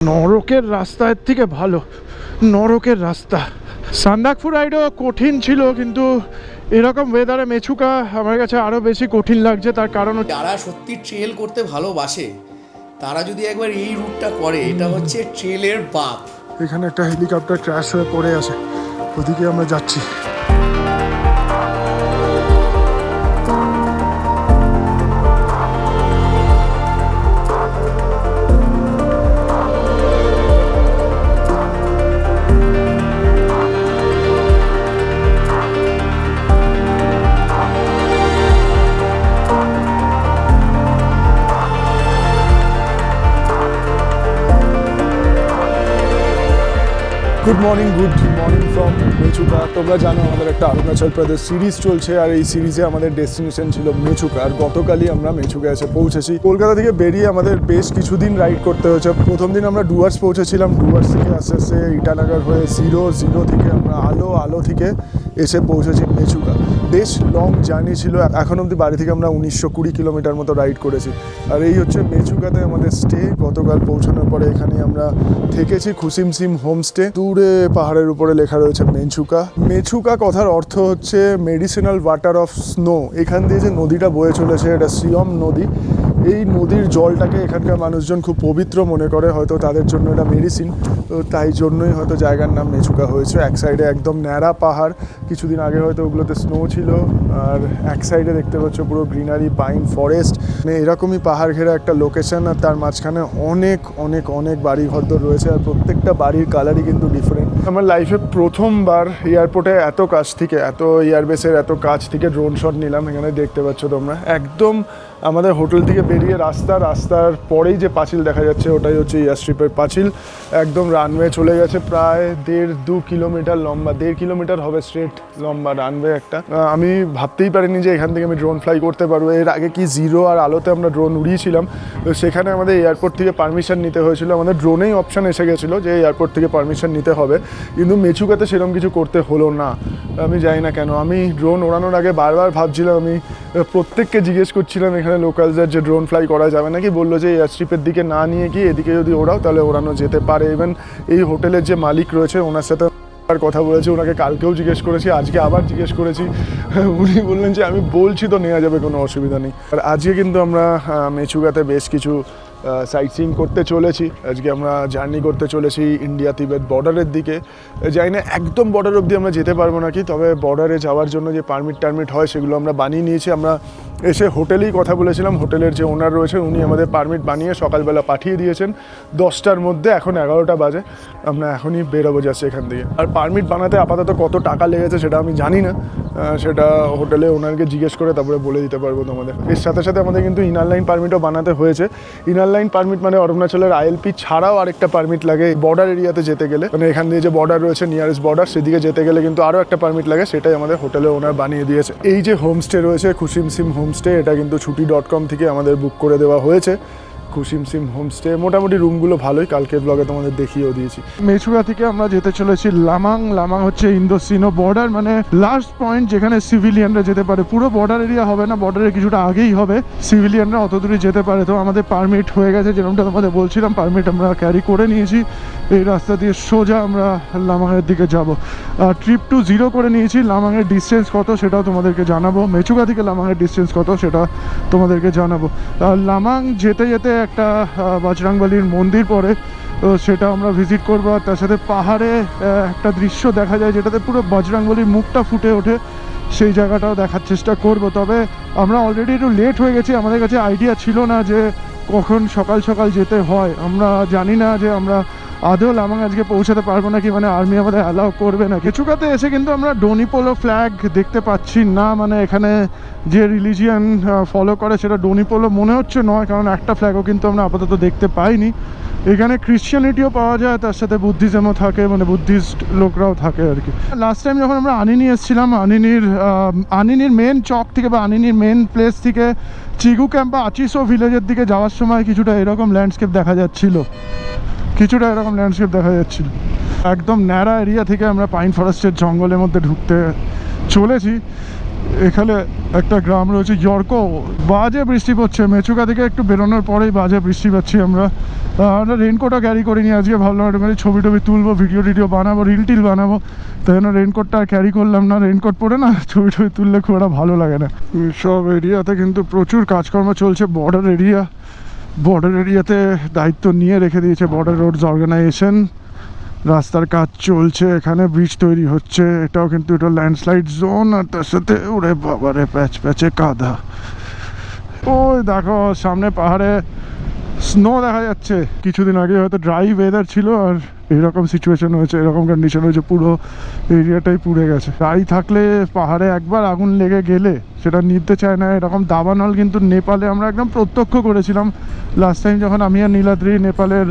নরকের রাস্তা এর থেকে ভালো, নরকের রাস্তা। সান্দাকফু রাইডও কঠিন ছিল, কিন্তু এরকম ওয়েদারে মেছুকা আমার কাছে আরও বেশি কঠিন লাগছে। তার কারণ যারা সত্যি ট্রেল করতে ভালোবাসে তারা যদি একবার এই রুটটা করে, এটা হচ্ছে ট্রেলের বাপ। এখানে একটা হেলিকপ্টার ক্র্যাশ হয়ে পড়ে আছে, ওদিকে আমরা যাচ্ছি। Good morning from Mechuka. তোমরা জানো আমাদের একটা অরুণাচল প্রদেশ সিরিজ চলছে, আর এই সিরিজে আমাদের ডেস্টিনেশন ছিল মেছুকা। আর গতকালই আমরা মেছুকা এসে পৌঁছেছি। কলকাতা থেকে বেরিয়ে আমাদের বেশ কিছুদিন রাইড করতে হয়েছে। প্রথম দিন আমরা ডুয়ার্স পৌঁছেছিলাম, ডুয়ার্স থেকে আস্তে আস্তে ইটানগর হয়ে জিরো থেকে আমরা আলো থেকে এসে পৌঁছেছি মেছুকা। বেশ লং জার্নি ছিল। এখন অবধি বাড়ি থেকে আমরা 1920 কিলোমিটার মতো রাইড করেছি। আর এই হচ্ছে মেছুকাতে আমাদের স্টে। গতকাল পৌঁছানোর পরে এখানে আমরা থেকেছি খুসিমসিম হোমস্টে। দূরে পাহাড়ের উপরে লেখা রয়েছে মেছুকা। মেছুকা কথার অর্থ হচ্ছে মেডিসিনাল ওয়াটার অফ স্নো। এখান দিয়ে যে নদীটা বয়ে চলেছে, এটা সিয়ম নদী। এই নদীর জলটাকে এখানকার মানুষজন খুব পবিত্র মনে করে, হয়তো তাদের জন্য এটা মেডিসিন। তো তাই জন্যই হয়তো জায়গার নাম মেছুকা হয়েছে। এক সাইডে একদম ন্যাড়া পাহাড়, কিছুদিন আগে হয়তো ওগুলোতে স্নো ছিল। আর এক সাইডে দেখতে পাচ্ছ পুরো গ্রিনারি, পাইন ফরেস্ট। মানে এরকমই পাহাড় ঘেরা একটা লোকেশন, আর তার মাঝখানে অনেক অনেক অনেক বাড়ি ঘরদর রয়েছে। আর প্রত্যেকটা বাড়ির কালারই কিন্তু ডিফারেন্ট। আমার লাইফে প্রথমবার এয়ারপোর্টে এত কাছ থেকে, এত এয়ারবেসের এত কাছ থেকে ড্রোন শট নিলাম। এখানে দেখতে পাচ্ছ তোমরা একদম আমাদের হোটেল থেকে বেরিয়ে রাস্তার পরেই যে পাঁচিল দেখা যাচ্ছে, ওটাই হচ্ছে এয়ারস্ট্রিপের পাঁচিল। একদম রানওয়ে চলে গেছে, প্রায় 1.5-2 কিলোমিটার লম্বা, 1.5 কিলোমিটার হবে স্ট্রেট লম্বা রানওয়ে একটা। আমি ভাবতেই পারিনি যে এখান থেকে আমি ড্রোন ফ্লাই করতে পারবো। এর আগে কি জিরো আর আলোতে আমরা ড্রোন উড়িয়েছিলাম, তো সেখানে আমাদের এয়ারপোর্ট থেকে পারমিশন নিতে হয়েছিল। আমাদের ড্রোনেই অপশান এসে গেছিলো যে এয়ারপোর্ট থেকে পারমিশন নিতে হবে, কিন্তু মেছুকাতে সেরকম কিছু করতে হলো না। আমি জানি না কেন। আমি ড্রোন ওড়ানোর আগে বারবার ভাবছিলাম, আমি প্রত্যেককে জিজ্ঞেস করছিলাম এখানে লোকালদের যে ড্রোন ফ্লাই করা যাবে নাকি। বললো যে এয়ারস্ট্রিপের দিকে না নিয়ে গিয়ে এদিকে যদি ওড়াও তাহলে ওড়ানো যেতে পারে। ইভেন এই হোটেলের যে মালিক রয়েছে ওনার সাথে কথা বলেছি, ওনাকে কালকেও জিজ্ঞেস করেছি, আজকে আবার জিজ্ঞেস করেছি। উনি বললেন যে আমি বলছি তো নেওয়া যাবে, কোনো অসুবিধা নেই। আর আজকে কিন্তু আমরা মেছুকাতে বেশ কিছু সাইট সিইং করতে চলেছি। আজকে আমরা জার্নি করতে চলেছি ইন্ডিয়া তিবেত বর্ডারের দিকে। জানি না একদম বর্ডার অবধি আমরা যেতে পারবো নাকি, তবে বর্ডারে যাওয়ার জন্য যে পারমিট হয় সেগুলো আমরা বানিয়ে নিয়েছি। আমরা এসে হোটেলেই কথা বলেছিলাম, হোটেলের যে ওনার রয়েছেন উনি আমাদের পারমিট বানিয়ে সকালবেলা পাঠিয়ে দিয়েছেন 10টার মধ্যে। এখন 11টা বাজে, আমরা এখনই বেরোবো যাচ্ছি এখান থেকে। আর পারমিট বানাতে আপাতত কত টাকা লেগেছে সেটা আমি জানি না, সেটা হোটেলে ওনারকে জিজ্ঞেস করে তারপরে বলে দিতে পারবো তোমাদের। এর সাথে সাথে আমাদের কিন্তু ইনার লাইন পারমিটও বানাতে হয়েছে। ইনার লাইন পারমিট মানে অরুণাচলের আইএলপি ছাড়াও আরেকটা পারমিট লাগে বর্ডার এরিয়াতে যেতে গেলে। মানে এখান দিয়ে যে বর্ডার রয়েছে, নিয়ারেস্ট বর্ডার, সেদিকে যেতে গেলে কিন্তু আরও একটা পারমিট লাগে, সেটাই আমাদের হোটেলে ওনার বানিয়ে দিয়েছে। এই যে হোমস্টে রয়েছে খুসিমসিম হোমস্টে, এটা কিন্তু ছুটি.com থেকে আমাদের বুক করে দেওয়া হয়েছে। খুসিমসিম হোমস্টে মোটামুটি রুমগুলো ভালোই, কালকে ব্লগে তোমাদের দেখিয়েও দিয়েছি। মেছুকা থেকে আমরা যেতে চলেছি লামাং হচ্ছে ইন্দো সিনো বর্ডার, মানে লাস্ট পয়েন্ট যেখানে সিভিলিয়ানরা যেতে পারে। পুরো বর্ডার এরিয়া হবে না, বর্ডারের কিছুটা আগেই হবে, সিভিলিয়ানরা অত দূরে যেতে পারে। তো আমাদের পারমিট হয়ে গেছে, যেরকমটা তোমাদের বলছিলাম, পারমিট আমরা ক্যারি করে নিয়েছি। এই রাস্তা দিয়ে সোজা আমরা লামাংয়ের দিকে যাব। ট্রিপ টু জিরো করে নিয়েছি। লামাংয়ের ডিস্টেন্স কত সেটাও তোমাদেরকে জানাবো, মেছুকা থেকে লামাংয়ের ডিস্টেন্স কত সেটা তোমাদেরকে জানাবো। লামাং যেতে যেতে একটা বজরংবলীর মন্দির পড়ে, তো সেটা আমরা ভিজিট করবো। আর তার সাথে পাহাড়ে একটা দৃশ্য দেখা যায় যেটাতে পুরো বজরংবলীর মুখটা ফুটে ওঠে, সেই জায়গাটাও দেখার চেষ্টা করব। তবে আমরা অলরেডি একটু লেট হয়ে গেছি, আমাদের কাছে আইডিয়া ছিল না যে কখন সকাল সকাল যেতে হয়। আমরা জানি না যে আমরা আদৌ লামাং আজকে পৌঁছাতে পারবো নাকি, মানে আর্মি আমাদের অ্যালাউ করবে না। মেছুকাতে এসে কিন্তু আমরা ডোনিপোলো ফ্ল্যাগ দেখতে পাচ্ছি না, মানে এখানে যে রিলিজিয়ান ফলো করে সেটা ডোনিপোলো মনে হচ্ছে নয়, কারণ একটা ফ্ল্যাগও কিন্তু আমরা আপাতত দেখতে পাইনি। এখানে ক্রিশ্চিয়ানিটিও পাওয়া যায়, তার সাথে বুদ্ধিজমও থাকে, মানে বুদ্ধিস্ট লোকরাও থাকে আর কি। লাস্ট টাইম যখন আমরা আনিনি এসেছিলাম, আনিনির মেন চক থেকে বা আনিনির মেন প্লেস থেকে চিগু ক্যাম্প বা আচিসো ভিলেজের দিকে যাওয়ার সময় কিছুটা এরকম ল্যান্ডস্কেপ দেখা যাচ্ছিল, একদম ন্যাড়া এরিয়া থেকে আমরা পাইন ফরেস্টের জঙ্গলের মধ্যে ঢুকতে চলেছি। এখানে একটা গ্রাম রয়েছে ইয়র্কো, বাজে বৃষ্টি পড়ছে। মেচুকা থেকে একটু বেরোনোর পরেই বাজে বৃষ্টি পাচ্ছি আমরা। আমরা রেনকোটও ক্যারি করিনি আজকে, ভাবলাম একটুখানি ছবি টবি তুলবো, ভিডিও টিডিও বানাবো, রিল টিল বানাবো, তাই জন্য রেনকোটটা আর ক্যারি করলাম না। রেনকোট পরে না ছবি টবি তুললে খুব একটা ভালো লাগে না। সব এরিয়াতে কিন্তু প্রচুর কাজকর্ম চলছে। বর্ডার এরিয়াতে দায়িত্ব নিয়ে রেখে দিয়েছে বর্ডার রোডস অর্গানাইজেশন। রাস্তার কাজ চলছে, এখানে ব্রিজ তৈরি হচ্ছে, এটাও কিন্তু এটা ল্যান্ডস্লাইড জোন। আর তার সাথে ওরে বাবারে প্যাচ প্যাচে কাদা। ওই দেখো সামনে পাহাড়ে স্নো দেখা যাচ্ছে। কিছুদিন আগে হয়তো ড্রাই ওয়েদার ছিল আর এরকম সিচুয়েশন হয়েছে, এরকম কন্ডিশন হয়েছে, পুরো এরিয়াটাই পুড়ে গেছে। ড্রাই থাকলে পাহাড়ে একবার আগুন লেগে গেলে সেটা নিতে চায় না। এরকম দাবানল কিন্তু নেপালে আমরা একদম প্রত্যক্ষ করেছিলাম লাস্ট টাইম যখন আমি আর নীলাদ্রি নেপালের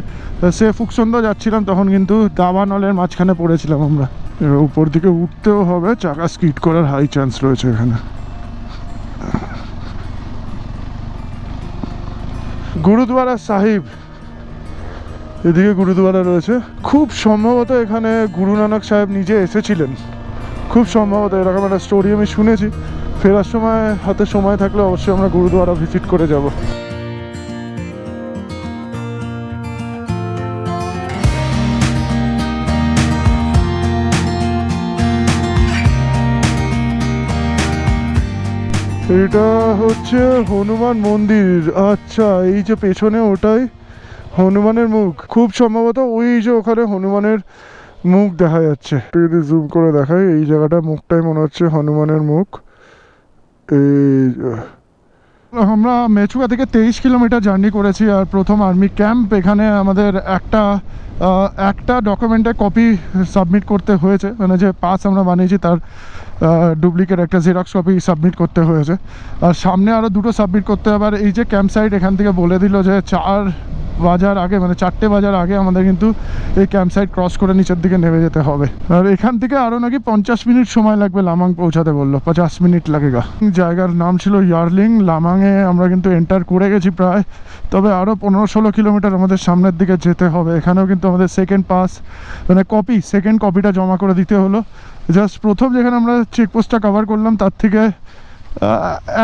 সে ফুকসন্দ যাচ্ছিলাম, তখন কিন্তু দাবানলের মাঝখানে পড়েছিলাম আমরা। এবার উপর দিকে উঠতেও হবে, চাকা স্কিড করার হাই চান্স রয়েছে এখানে। গুরুদুয়ারা সাহিব, এদিকে গুরুদুয়ারা রয়েছে। খুব সম্ভবত এখানে গুরু নানক সাহেব নিজে এসেছিলেন, খুব সম্ভবত এরকম একটা স্টোরি আমি শুনেছি। ফেরার সময় হাতে সময় থাকলে অবশ্যই আমরা গুরুদুয়ারা ভিজিট করে যাব। এটা হচ্ছে হনুমান মন্দির। আচ্ছা, এই যে পেছনে ওটাই হনুমানের মুখ, খুব সম্ভবত ওই যে ওখানে হনুমানের মুখ দেখা যাচ্ছে। যদি জুম করে দেখাই, এই জায়গাটা মুখটাই মনে হচ্ছে হনুমানের মুখ। আমরা মেচুকা থেকে 23 কিলোমিটার জার্নি করেছি। আর প্রথম আর্মি ক্যাম্প এখানে আমাদের একটা ডকুমেন্টের কপি সাবমিট করতে হয়েছে, মানে যে পাস আমরা বানিয়েছি তার ডুপ্লিকেট একটা জেরক্স কপি সাবমিট করতে হয়েছে। আর সামনে আরও দুটো সাবমিট করতে হবে। আর এই যে ক্যাম্প সাইট এখান থেকে বলে দিল যে 4 বাজার আগে, মানে 4টে বাজার আগে আমাদের কিন্তু এই ক্যাম্প সাইট ক্রস করে নিচের দিকে নেমে যেতে হবে। আর এখান থেকে আরও নাকি 50 মিনিট সময় লাগবে লামাং পৌঁছাতে বললো, 50 মিনিট লাগেগা। জায়গার নাম ছিল ইয়ারলিং। লামাংয়ে আমরা কিন্তু এন্টার করে গেছি প্রায়, তবে আরও 15-16 কিলোমিটার আমাদের সামনের দিকে যেতে হবে। এখানেও কিন্তু আমাদের সেকেন্ড পাস, মানে সেকেন্ড কপিটা জমা করে দিতে হলো। জাস্ট প্রথম যেখানে আমরা চেকপোস্টটা কভার করলাম তার থেকে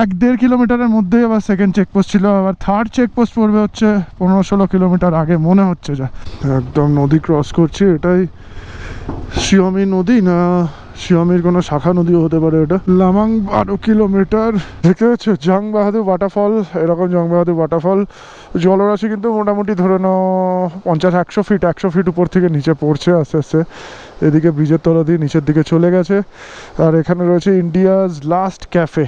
1-1.5 কিলোমিটারের মধ্যেই আবার সেকেন্ড চেকপোস্ট ছিল। আবার থার্ড চেকপোস্ট পড়বে হচ্ছে 15-16 কিলোমিটার আগে মনে হচ্ছে। যা একদম নদী ক্রস করছি, এটাই শিয়মি নদী না শিয়মির কোনো শাখা নদীও হতে পারে এটা। লামাং 12 কিলোমিটার। দেখতে পাচ্ছ জং বাহাদুর ওয়াটারফল, এরকম জং বাহাদুর ওয়াটারফল। জলরাশি কিন্তু মোটামুটি ধরে নাও 50-100 ফিট উপর থেকে নিচে পড়ছে আস্তে আস্তে। এদিকে ব্রিজের তলা দিয়ে নিচের দিকে চলে গেছে। আর এখানে রয়েছে ইন্ডিয়াজ লাস্ট ক্যাফে।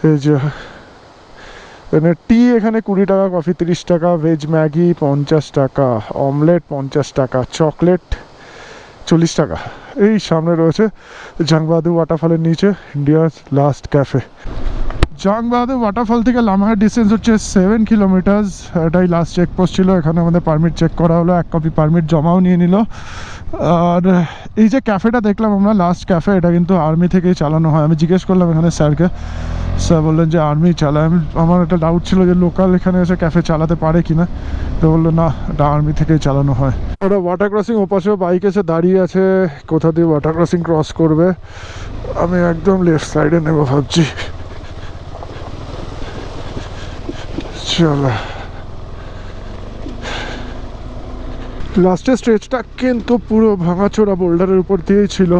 এই যে মানে টি এখানে 20 টাকা, কফি 30 টাকা, ভেজ ম্যাগি 50 টাকা, অমলেট 50 টাকা, চকলেট 40 টাকা। এই সামনে রয়েছে জং বাহাদুর ওয়াটারফলের নিচে ইন্ডিয়াজ লাস্ট ক্যাফে। জং বাহাদুর ওয়াটারফল থেকে লামাংয়ের ডিস্টেন্স হচ্ছে 7 কিলোমিটার। এটাই লাস্ট চেকপোস্ট ছিল। এখানে আমাদের পারমিট চেক করা হলো, 1 কপি পারমিট জমাও নিয়ে নিল। আর এই যে ক্যাফেটা দেখলাম আমরা, লাস্ট ক্যাফে, এটা কিন্তু আর্মি থেকেই চালানো হয়। আমি জিজ্ঞেস করলাম এখানে স্যারকে, স্যার বললেন যে আর্মি চালায়। আমার একটা ডাউট ছিল যে লোকাল এখানে এসে ক্যাফে চালাতে পারে কিনা, তো বললো না, এটা আর্মি থেকেই চালানো হয়। ওটা ওয়াটার ক্রসিং, ওপাশেও বাইক এসে দাঁড়িয়ে আছে, কোথা দিয়ে ওয়াটার ক্রসিং ক্রস করবে। আমি একদম লেফট সাইডে নেবো ভাবছি। চলো, লাস্টের স্ট্রেচটা কিন্তু পুরো ভাঙাচোরা বোল্ডারের উপর দিয়েই ছিল।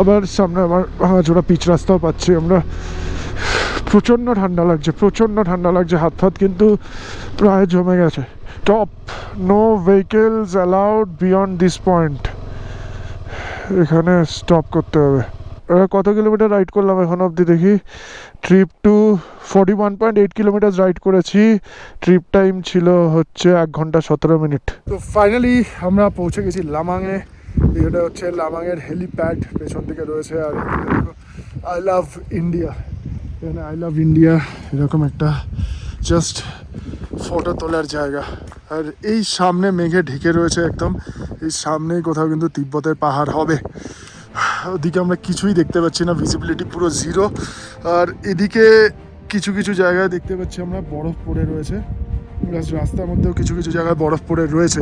আবার সামনে আবার ভাঙাচোরা পিচ রাস্তাও পাচ্ছি আমরা। প্রচণ্ড ঠান্ডা লাগছে, হাত ফাত কিন্তু প্রায় জমে গেছে। Stop, no vehicles allowed beyond this point. এখানে স্টপ করতে হবে। কত কিলোমিটার রাইড করলাম এখন অবধি দেখি। ট্রিপ টু 41.8 কিলোমিটার রাইড করেছি। ট্রিপ টাইম ছিল হচ্ছে 1 ঘন্টা 17 মিনিট। তো ফাইনালি আমরা পৌঁছে গেছি লামাংয়ে। এটা হচ্ছে লামাংয়ের হেলিপ্যাড, পেছন দিকে রয়েছে। আর আই লাভ ইন্ডিয়া, এখানে আই লাভ ইন্ডিয়া এরকম একটা জাস্ট ফটো তোলার জায়গা। আর এই সামনে মেঘে ঢেকে রয়েছে একদম, এই সামনেই কোথাও কিন্তু তিব্বতের পাহাড় হবে। ওদিকে আমরা কিছুই দেখতে পাচ্ছি না, ভিজিবিলিটি পুরো জিরো। আর এদিকে কিছু কিছু জায়গায় দেখতে পাচ্ছি আমরা বরফ পড়ে রয়েছে, প্লাস রাস্তার মধ্যেও কিছু কিছু জায়গায় বরফ পড়ে রয়েছে।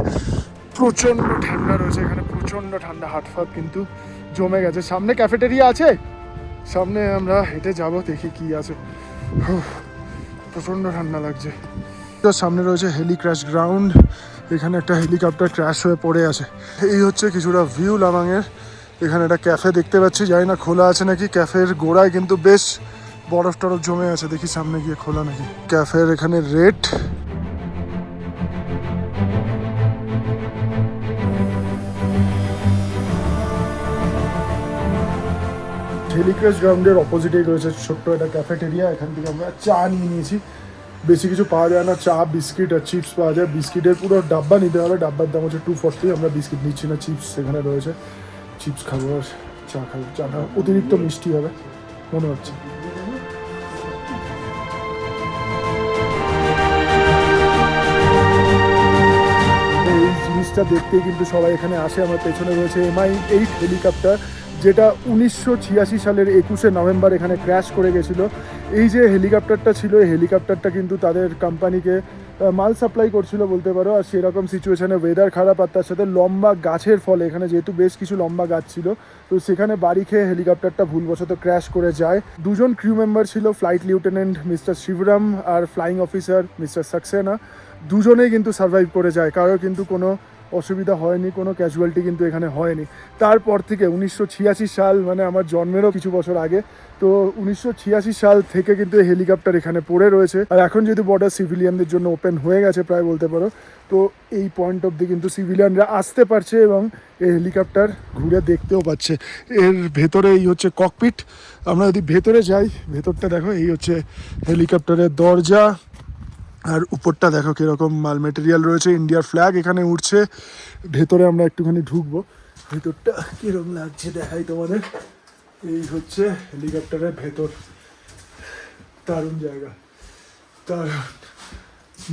প্রচণ্ড ঠান্ডা রয়েছে এখানে, প্রচণ্ড ঠান্ডা, হাত ফাত কিন্তু জমে গেছে। সামনে ক্যাফেটেরিয়া আছে, সামনে আমরা হেঁটে যাব, দেখি কি আছে। প্রচণ্ড ঠান্ডা লাগছে। সামনে রয়েছে হেলি ক্র্যাশ গ্রাউন্ড, এখানে একটা হেলিকপ্টার ক্র্যাশ হয়ে পড়ে আছে। এই হচ্ছে কিছুটা ভিউ লামাংয়ের। এখানে একটা ক্যাফে দেখতে পাচ্ছি, জানি না খোলা আছে নাকি। ক্যাফের গোড়ায় কিন্তু বেশ বরফ টরফ জমে আছে, দেখি সামনে গিয়ে খোলা নাকি। ক্যাফের এখানে রেট হেলিক্রাশ গ্রাউন্ডের অপোজিটেই রয়েছে ছোট্ট একটা ক্যাফেটেরিয়া। এখান থেকে আমরা চা নিয়ে নিয়েছি। বেশি কিছু পাওয়া যায় না, চা বিস্কিট আর চিপস পাওয়া যায়। বিস্কিটের পুরো ডাব্বা নিতে হবে, ডাব্বার দাম হচ্ছে 240। আমরা বিস্কিট নিচ্ছি না, চিপস সেখানে রয়েছে, চিপস খাবো আর চা খাবো। চাটা অতিরিক্ত মিষ্টি হবে মনে হচ্ছে। এই জিনিসটা দেখতে কিন্তু সবাই এখানে আসে। আমার পেছনে রয়েছে MI-8 হেলিকপ্টার, যেটা 1986 সালের 21শে নভেম্বর এখানে ক্র্যাশ করে গেছিলো। এই যে হেলিকপ্টারটা ছিল, এই হেলিকপ্টারটা কিন্তু তাদের কোম্পানিকে মাল সাপ্লাই করছিল বলতে পারো। আর সেরকম সিচুয়েশানে ওয়েদার খারাপ, আর তার সাথে লম্বা গাছের ফলে, এখানে যেহেতু বেশ কিছু লম্বা গাছ ছিল, তো সেখানে বাড়ি খেয়ে হেলিকপ্টারটা ভুলবশত ক্র্যাশ করে যায়। দুজন ক্রিউ মেম্বার ছিল, ফ্লাইট লিউটেন্যান্ট মিস্টার শিবরাম আর ফ্লাইং অফিসার মিস্টার সাক্সেনা। দুজনেই কিন্তু সার্ভাইভ করে যায়, কারো কিন্তু কোনো অসুবিধা হয়নি, কোনো ক্যাজুয়ালিটি কিন্তু এখানে হয়নি। তারপর থেকে 1986 সাল, মানে আমার জন্মেরও কিছু বছর আগে, তো 1986 সাল থেকে কিন্তু এই হেলিকপ্টার এখানে পড়ে রয়েছে। আর এখন যেহেতু বর্ডার সিভিলিয়ানদের জন্য ওপেন হয়ে গেছে প্রায় বলতে পারো, তো এই পয়েন্ট অবধি কিন্তু সিভিলিয়ানরা আসতে পারছে এবং এই হেলিকপ্টার ঘুরে দেখতেও পাচ্ছে। এর ভেতরে এই হচ্ছে ককপিট। আমরা যদি ভেতরে যাই, ভেতরটা দেখো, এই হচ্ছে হেলিকপ্টারের দরজা। আর উপরটা দেখো কীরকম মাল মেটেরিয়াল রয়েছে, ইন্ডিয়ার ফ্ল্যাগ এখানে উঠছে। ভেতরে আমরা একটুখানি ঢুকবো, ভেতরটা কীরকম লাগছে দেখাই তোমাদের। এই হচ্ছে হেলিকপ্টারের ভেতর, দারুণ জায়গা,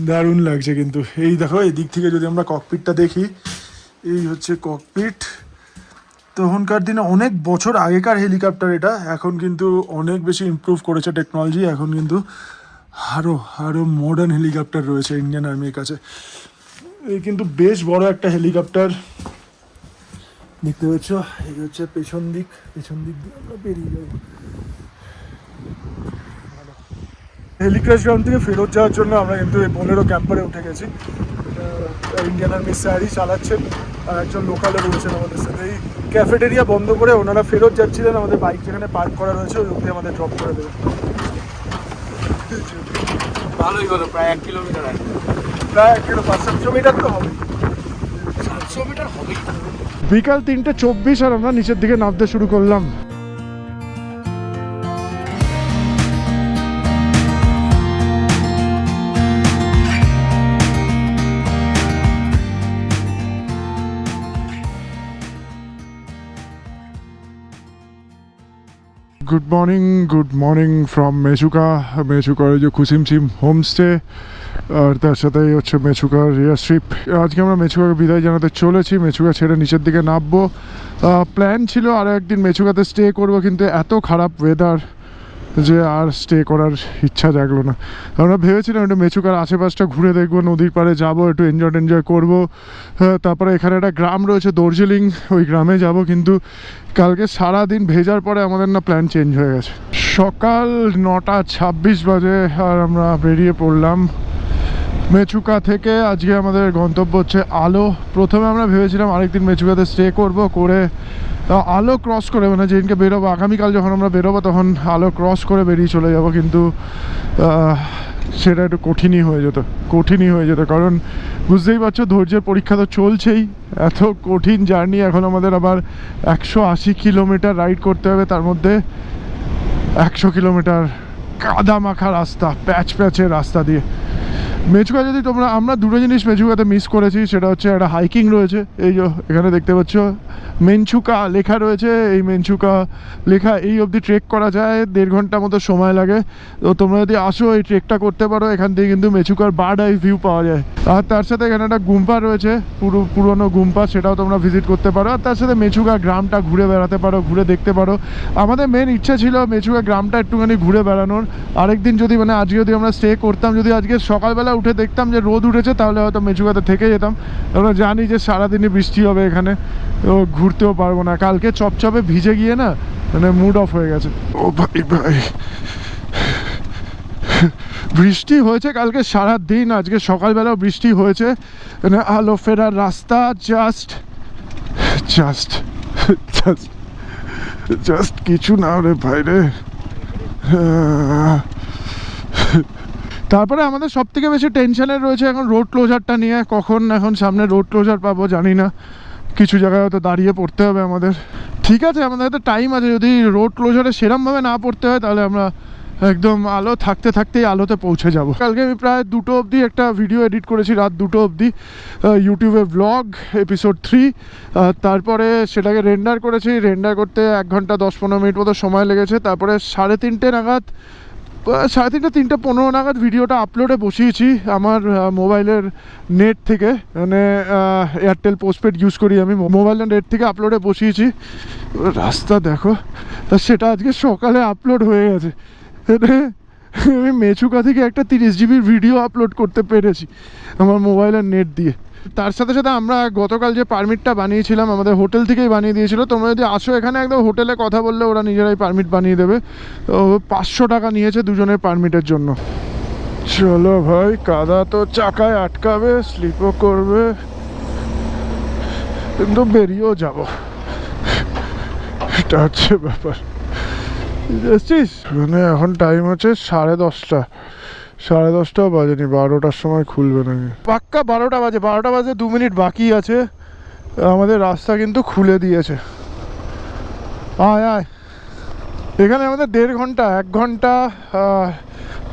দারুণ লাগছে কিন্তু। এই দেখো, এই দিক থেকে যদি আমরা ককপিটটা দেখি, এই হচ্ছে ককপিট। তখনকার দিনে অনেক বছর আগেকার হেলিকপ্টার এটা, এখন কিন্তু অনেক বেশি ইমপ্রুভ করেছে টেকনোলজি। এখন কিন্তু আরও মডার্ন হেলিকপ্টার রয়েছে ইন্ডিয়ান আর্মির কাছে। এই কিন্তু বেশ বড় একটা হেলিকপ্টার দেখতে পাচ্ছ। এই হচ্ছে পেছন দিক দিয়ে আমরা বেরিয়ে যাবো। হেলিক্রাশ গ্রাউন্ড থেকে ফেরত যাওয়ার জন্য আমরা কিন্তু এই বোলেরো ক্যাম্পারে উঠে গেছি। ইন্ডিয়ান আর্মি স্যারই চালাচ্ছেন আর একজন লোকালও রয়েছেন আমাদের সাথে। এই ক্যাফেটেরিয়া বন্ধ করে ওনারা ফেরত যাচ্ছিলেন, আমাদের বাইক যেখানে পার্ক করা রয়েছে ওই অবধি আমাদের ড্রপ করে দেবেন। ভালোই হলো, প্রায় 1 কিলোমিটার আছে, প্রায় 1 কিলো 500 মিটার তো হবে, 700 মিটার হবেই। বিকাল 3:24 আর আমরা নিচের দিকে নামতে শুরু করলাম। গুড মর্নিং ফ্রম মেচুকার যে কুসিমচিম হোমস্টে, আর তার সাথে হচ্ছে মেচুকার এয়ারস্ট্রিপ। আজকে আমরা মেচুকাকে বিদায় জানাতে চলেছি, মেচুকা ছেড়ে নিচের দিকে নামবো। প্ল্যান ছিল আরও একদিন মেচুকাতে স্টে করব, কিন্তু এত খারাপ ওয়েদার যে আর স্টে করার ইচ্ছা জাগলো না। আমরা ভেবেছিলাম একটু মেচুকার আশেপাশটা ঘুরে দেখবো, নদীর পাড়ে যাবো, একটু এনজয় করবো। তারপরে এখানে একটা গ্রাম রয়েছে দার্জিলিং, ওই গ্রামে যাব, কিন্তু কালকে সারাদিন ভেজার পরে আমাদের না প্ল্যান চেঞ্জ হয়ে গেছে। সকাল 9:26 বাজে আর আমরা বেরিয়ে পড়লাম মেচুকা থেকে। আজকে আমাদের গন্তব্য হচ্ছে আলো। প্রথমে আমরা ভেবেছিলাম আরেকদিন মেচুকাতে স্টে করে আলো ক্রস করে, মানে যেদিনকে বেরোবো, আগামীকাল যখন আমরা বেরোবো তখন আলো ক্রস করে বেরিয়ে চলে যাব, কিন্তু সেটা একটু কঠিনই হয়ে যেত, কারণ বুঝতেই পারছো ধৈর্যের পরীক্ষা তো চলছেই। এত কঠিন জার্নি, এখন আমাদের আবার 180 কিলোমিটার রাইড করতে হবে, তার মধ্যে 100 কিলোমিটার কাদা মাখা রাস্তা, প্যাচের রাস্তা দিয়ে। মেচুকা যদি আমরা দুটো জিনিস মেচুকাতে মিস করেছি, সেটা হচ্ছে একটা হাইকিং রয়েছে, এই যে এখানে দেখতে পাচ্ছ মেনচুকা লেখা রয়েছে। এই মেনচুকা লেখা এই অবধি ট্রেক করা যায়, 1.5 ঘন্টা মতো সময় লাগে। তো তোমরা যদি আসো এই ট্রেকটা করতে পারো, এখান থেকে কিন্তু মেচুকার বার্ড আই ভিউ পাওয়া যায়। আর তার সাথে এখানে একটা গুম্পা রয়েছে, পুরনো গুম্পা, সেটাও তোমরা ভিজিট করতে পারো। আর তার সাথে মেচুকা গ্রামটা ঘুরে বেড়াতে পারো, ঘুরে দেখতে পারো। আমাদের মেন ইচ্ছা ছিল মেচুকা গ্রামটা একটুখানি ঘুরে বেড়ানোর। আরেকদিন যদি, মানে আজকে যদি আমরা স্টে করতাম, যদি আজকে সকালবেলা উঠে দেখতাম যে রোদ উঠেছে, তাহলে হয়তো মেচুকাতে থেকে যেতাম। আমরা জানি যে সারাদিনই বৃষ্টি হবে এখানে, তো ঘুরতেও পারবো না। কালকে চপচপে ভিজে গিয়ে না মানে মুড অফ হয়ে গেছে। ও ভাই ভাই, বৃষ্টি হয়েছে কালকে সারা দিন, আজকে সকালবেলাও বৃষ্টি হয়েছে। মানে আলো ফেরার রাস্তা জাস্ট জাস্ট জাস্ট জাস্ট কিছু না রে ভাই রে। তারপরে আমাদের সব থেকে বেশি টেনশনের রয়েছে এখন রোড ক্লোজারটা নিয়ে। কখন এখন সামনে রোড ক্লোজার পাবো জানি না, কিছু জায়গায় হয়তো দাঁড়িয়ে পড়তে হবে আমাদের। ঠিক আছে, আমাদের হাতে টাইম আছে, যদি রোড ক্লোজারে সেরমভাবে না পড়তে হয় তাহলে আমরা একদম আলো থাকতে থাকতেই আলোতে পৌঁছে যাব। কালকে আমি প্রায় 2টো অবধি একটা ভিডিও এডিট করেছি, রাত 2টো অবধি, ইউটিউবে ব্লগ এপিসোড 3। তারপরে সেটাকে রেন্ডার করেছি, রেন্ডার করতে 1 ঘন্টা 10-15 মিনিট মতো সময় লেগেছে। তারপরে 3:30 নাগাদ, 3:30-3:15 নাগাদ ভিডিওটা আপলোডে বসিয়েছি আমার মোবাইলের নেট থেকে। মানে এয়ারটেল পোস্টপেড ইউজ করি আমি, মোবাইলের নেট থেকে আপলোডে বসিয়েছি। রাস্তা দেখো, সেটা আজকে সকালে আপলোড হয়ে গেছে। আমি মেচুকা থেকে একটা 30 জিবির ভিডিও আপলোড করতে পেরেছি আমার মোবাইলের নেট দিয়ে। তার সাথে সাথে আমরা গতকাল যে পারমিটটা বানিয়েছিলাম আমাদের হোটেল থেকেই বানিয়ে দিয়েছিল। তোমরা যদি আসো এখানে একদম হোটেলে কথা বললে ওরা নিজেরাই পারমিট বানিয়ে দেবে। 500 টাকা নিয়েছে দুজনের পারমিটের জন্য। চলো ভাই, কাদা তো চাকায় আটকাবে, স্লিপও করবে, কিন্তু বেরিয়েও যাব, এটা হচ্ছে ব্যাপার। বুঝছিস, মানে এখন টাইম হচ্ছে 10:30। 10:30টাও বাজেনি, 12টার সময় খুলবে নাকি, পাক্কা 12টা বাজে। 12টা বাজে 2 মিনিট বাকি আছে। আমাদের রাস্তা কিন্তু খুলে দিয়েছে। আয় আয়, এখানে আমাদের 1.5 ঘন্টা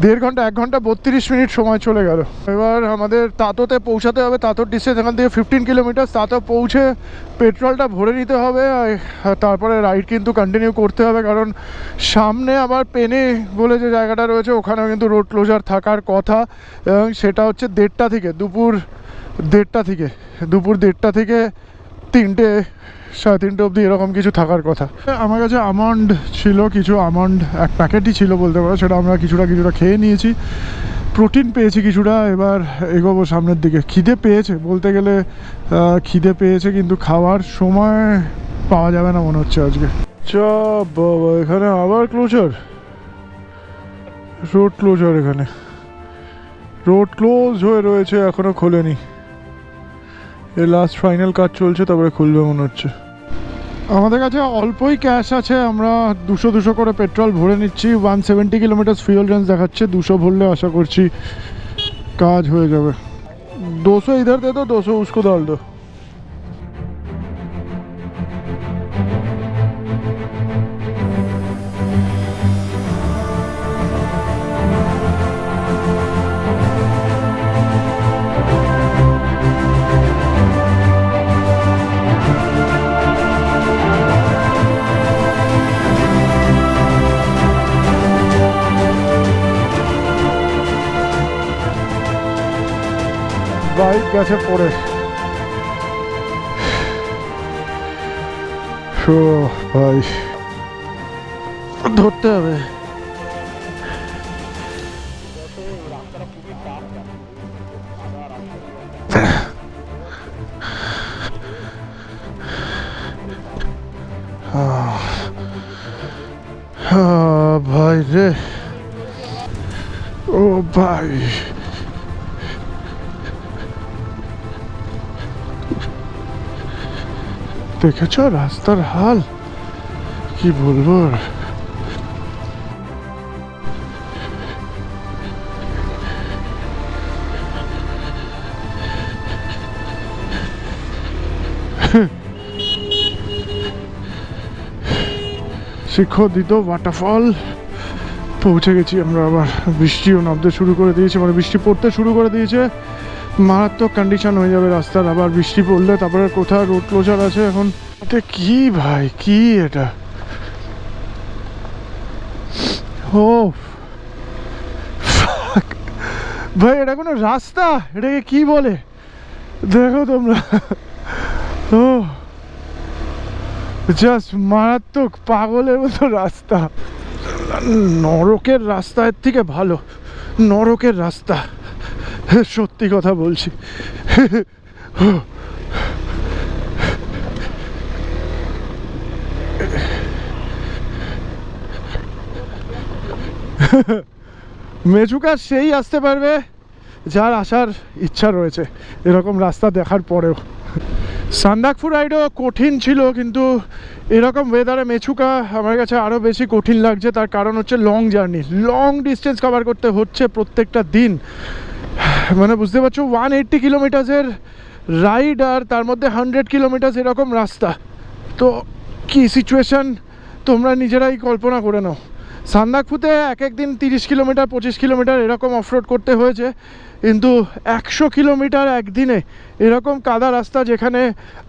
1 ঘন্টা 32 মিনিট সময় চলে গেল। এবার আমাদের তাতোতে পৌঁছাতে হবে। তাতোর ডিস্টেন্স এখান থেকে 15 কিলোমিটার। তাতো পৌঁছে পেট্রোলটা ভরে নিতে হবে, আর তারপরে রাইড কিন্তু কন্টিনিউ করতে হবে, কারণ সামনে আবার পেনে বলে যে জায়গাটা রয়েছে ওখানেও কিন্তু রোড ক্লোজার থাকার কথা। এবং সেটা হচ্ছে 1:30 থেকে, দুপুর 1:30 থেকে 3টে 3:30 অবধি এরকম কিছু থাকার কথা। আমার কাছে আমন্ড ছিল, কিছু আমন্ড 1 প্যাকেটই ছিল বলতে পারো, সেটা আমরা কিছুটা খেয়ে নিয়েছি, প্রোটিন পেয়েছি কিছুটা। এবার এগোবো সামনের দিকে। খিদে পেয়েছে বলতে গেলে, খিদে পেয়েছে, কিন্তু খাওয়ার সময় পাওয়া যাবে না মনে হচ্ছে আজকে। বাবা, এখানে আবার ক্লোজার, রোড ক্লোজার। এখানে রোড ক্লোজ হয়ে রয়েছে, এখনো খোলেনি। এই লাস্ট ফাইনাল কাজ চলছে, তারপরে খুলবে মনে হচ্ছে। আমাদের কাছে অল্পই ক্যাশ আছে, আমরা 200 করে পেট্রোল ভরে নিচ্ছি। 170 কিলোমিটার ফিউল রেঞ্জ দেখাচ্ছে, 200 ভরলে আশা করছি কাজ হয়ে যাবে। 200 ইধার দে দো, 200 উসকো ডাল দো। বাইক গেছে পড়ে। ভাই ধরতে হবে। ভাই রে, ও ভাই, দেখেছ রাস্তার হাল, কি বলবো। শিখোদিত ওয়াটারফল পৌঁছে গেছি আমরা। আবার বৃষ্টিও নামতে শুরু করে দিয়েছে, মানে বৃষ্টি পড়তে শুরু করে দিয়েছে। মারাত্মক কন্ডিশন হয়ে যাবে রাস্তার আবার বৃষ্টি পড়লে। তারপরে কোথায় রোড ক্লোজার আছে এখন। এটা কি ভাই, কি এটা? ও ভাই, এটা কোনো রাস্তা? এটাকে কি বলে দেখো তোমরা। ও জাস্ট মারাত্মক পাগলের মতো রাস্তা। নরকের রাস্তা এর থেকে ভালো, নরকের রাস্তা, সত্যি কথা বলছি। মেচুকা সেই আসতে পারবে যার আসার ইচ্ছা রয়েছে এরকম রাস্তা দেখার পরেও। সান্দাকফু রাইডও কঠিন ছিল, কিন্তু এরকম ওয়েদারে মেচুকা আমার কাছে আরও বেশি কঠিন লাগছে। তার কারণ হচ্ছে long journey, long distance cover করতে হচ্ছে প্রত্যেকটা দিন। মানে বুঝতে পারছো 180 কিলোমিটার্সের রাইড আর তার মধ্যে 100 কিলোমিটার্স এরকম রাস্তা। তো কি সিচুয়েশান তোমরা নিজেরাই কল্পনা করে নাও। সান্দাকফুতে এক একদিন 30 কিলোমিটার 25 কিলোমিটার এরকম অফরোড করতে হয়েছে, কিন্তু 100 কিলোমিটার একদিনে এরকম কাদা রাস্তা যেখানে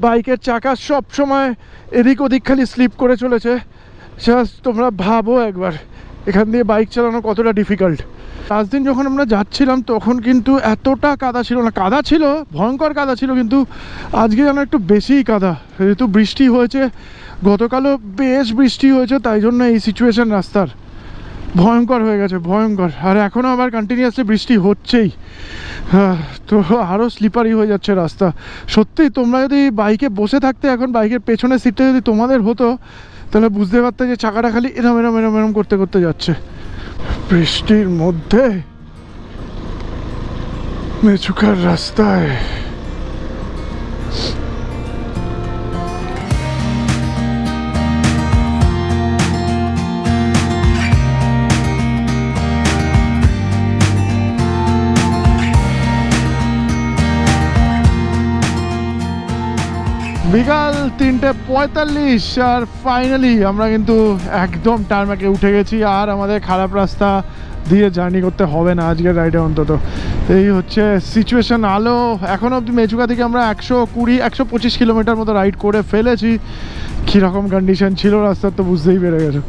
বাইকের চাকা সব সময় এদিক ওদিক খালি স্লিপ করে চলেছে, জাস্ট তোমরা ভাবো একবার এখান দিয়ে বাইক চালানো কতটা ডিফিকাল্ট। লাস্ট দিন যখন আমরা যাচ্ছিলাম তখন কিন্তু এতটা কাদা ছিল না, কাদা ছিল, ভয়ঙ্কর কাদা ছিল, কিন্তু আজকে যেন একটু বেশিই কাদা। যেহেতু বৃষ্টি হয়েছে, গতকালও বেশ বৃষ্টি হয়েছে, তাই জন্য এই সিচুয়েশান রাস্তার ভয়ঙ্কর হয়ে গেছে, ভয়ঙ্কর। আর এখনও আবার কন্টিনিউয়াসলি বৃষ্টি হচ্ছেই, তো আরও স্লিপারি হয়ে যাচ্ছে রাস্তা। সত্যি তোমরা যদি বাইকে বসে থাকতে, এখন বাইকের পেছনের সিটটা যদি তোমাদের হতো, তাহলে বুঝতে পারতে যে চাকাটা খালি এরম এরম এরম এরম করতে করতে যাচ্ছে বৃষ্টির মধ্যে মেচুকার রাস্তায়। বিকাল 3:45 আর ফাইনালি আমরা কিন্তু একদম টারমাকে উঠে গেছি। আর আমাদের খারাপ রাস্তা দিয়ে জার্নি করতে হবে না আজকের রাইডে অন্তত। এই হচ্ছে সিচুয়েশান। আলো এখন অবধি মেচুকা থেকে আমরা 120-125 কিলোমিটার মতো রাইড করে ফেলেছি। কীরকম কন্ডিশন ছিল রাস্তার তো বুঝতেই পেরে গেছো।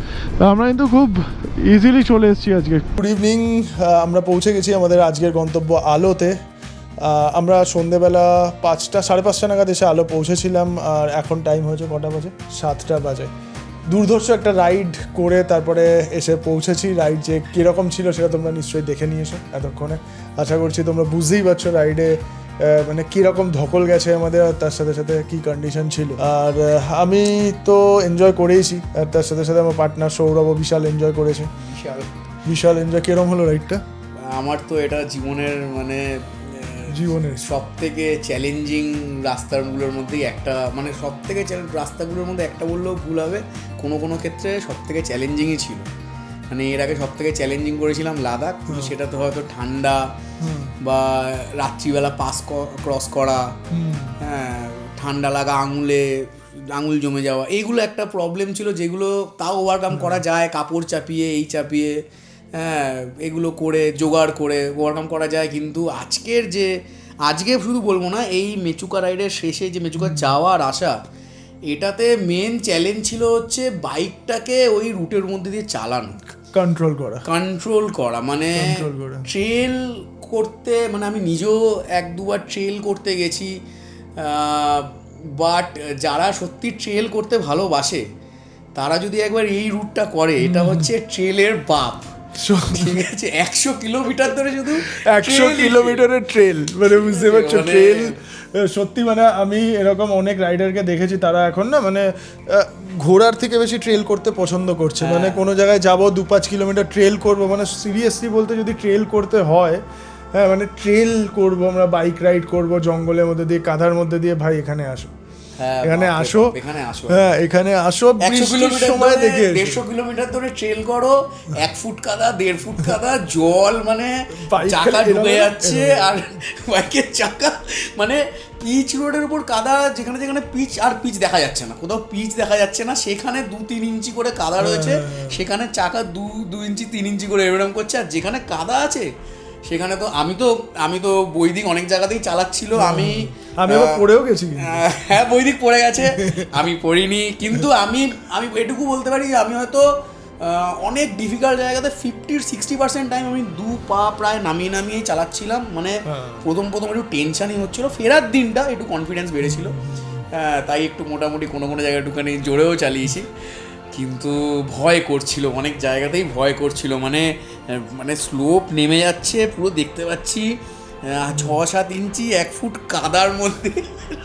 আমরা কিন্তু খুব ইজিলি চলে এসেছি আজকে। গুড ইভিনিং, আমরা পৌঁছে গেছি আমাদের আজকের গন্তব্য আলোতে। আমরা সন্ধেবেলা 5:30 নাগাদ এসে আলো পৌঁছেছিলাম, আর এখন টাইম হয়েছে কটা বাজে? 7টা বাজে। দুর্ধর্ষ একটা রাইড করে তারপরে এসে পৌঁছেছি। রাইড যে কীরকম ছিল সেটা তোমরা নিশ্চয়ই দেখে নিয়েছো এতক্ষণে। আশা করছি তোমরা বুঝতেই পারছো রাইডে মানে কীরকম ধকল গেছে আমাদের, আর তার সাথে সাথে কী কন্ডিশন ছিল। আর আমি তো এনজয় করেইছি, আর তার সাথে সাথে আমার পার্টনার সৌরভও বিশাল এনজয় করেছে। বিশাল এনজয়। কীরকম হলো রাইডটা? আমার তো এটা জীবনের জীবনের সব থেকে চ্যালেঞ্জিং রাস্তাগুলোর মধ্যেই একটা, মানে সব থেকে রাস্তাগুলোর মধ্যে একটা বললেও ভুল হবে, কোনো কোনো ক্ষেত্রে সব থেকে চ্যালেঞ্জিংই ছিল। মানে এর আগে সব থেকে চ্যালেঞ্জিং করেছিলাম লাদাখ, কিন্তু সেটা তো হয়তো ঠান্ডা বা রাত্রিবেলা পাস ক্রস করা, হ্যাঁ, ঠান্ডা লাগা, আঙুল জমে যাওয়া, এইগুলো একটা প্রবলেম ছিল, যেগুলো তাও ওভারকাম করা যায় কাপড় চাপিয়ে এই চাপিয়ে, হ্যাঁ, এগুলো করে জোগাড় করে ওভারকাম করা যায়। কিন্তু আজকে শুধু বলবো না, এই মেচুকা রাইডের শেষে যে মেচুকা যাওয়া আর আসা, এটাতে মেন চ্যালেঞ্জ ছিল হচ্ছে বাইকটাকে ওই রুটের মধ্যে দিয়ে চালানো, কন্ট্রোল করা মানে ট্রেল করতে। মানে আমি নিজেও 1-2বার ট্রেল করতে গেছি, বাট যারা সত্যি ট্রেল করতে ভালোবাসে তারা যদি একবার এই রুটটা করে, এটা হচ্ছে ট্রেলের বাপ। ঠিক আছে, 100 কিলোমিটার ধরে শুধু 100 কিলোমিটারের ট্রেল, মানে বুঝতে পারছো ট্রেল। সত্যি মানে আমি এরকম অনেক রাইডারকে দেখেছি, তারা এখন না মানে ঘোড়ার থেকে বেশি ট্রেল করতে পছন্দ করছে। মানে কোনো জায়গায় যাবো 2-5 কিলোমিটার ট্রেল করবো, মানে সিরিয়াসলি বলতে যদি ট্রেল করতে হয়, হ্যাঁ মানে ট্রেল করবো, আমরা বাইক রাইড করবো জঙ্গলের মধ্যে দিয়ে, কাঁধার মধ্যে দিয়ে, ভাই এখানে আসো, এখানে আসো, হ্যাঁ এখানে আসো। 150 কিলোমিটার ধরে ট্রেল করো, 1 ফুট কাদা 1.5 ফুট কাদা, জল মানে চাকা ঢুকে যাচ্ছে, আর বাইকের চাকা মানে পিচ রোডের উপর কাদা, যেখানে যেখানে পিচ দেখা যাচ্ছে না, কোথাও পিচ দেখা যাচ্ছে না, সেখানে 2-3 ইঞ্চি করে কাদা রয়েছে, সেখানে চাকা 2 ইঞ্চি 3 ইঞ্চি করে এরকম করছে। আর যেখানে কাদা আছে সেখানে তো আমি তো বৈদিক অনেক জায়গাতেই চালাচ্ছিল, আমি পড়েও গেছি। হ্যাঁ, বৈদিক পড়ে গেছে, আমি পড়িনি, কিন্তু আমি এটুকু বলতে পারি যে আমি হয়তো অনেক ডিফিকাল্ট জায়গাতে 50-60% টাইম আমি 2 পা প্রায় নামিয়েই চালাচ্ছিলাম। মানে প্রথম একটু টেনশনই হচ্ছিলো, ফেরার দিনটা একটু কনফিডেন্স বেড়েছিল, তাই একটু মোটামুটি কোনো জায়গায় একটুখানি জোরেও চালিয়েছি। কিন্তু ভয় করছিল, অনেক জায়গাতেই ভয় করছিল, মানে স্লোপ নেমে যাচ্ছে পুরো দেখতে পাচ্ছি, 6-7 ইঞ্চি 1 ফুট কাদার মধ্যে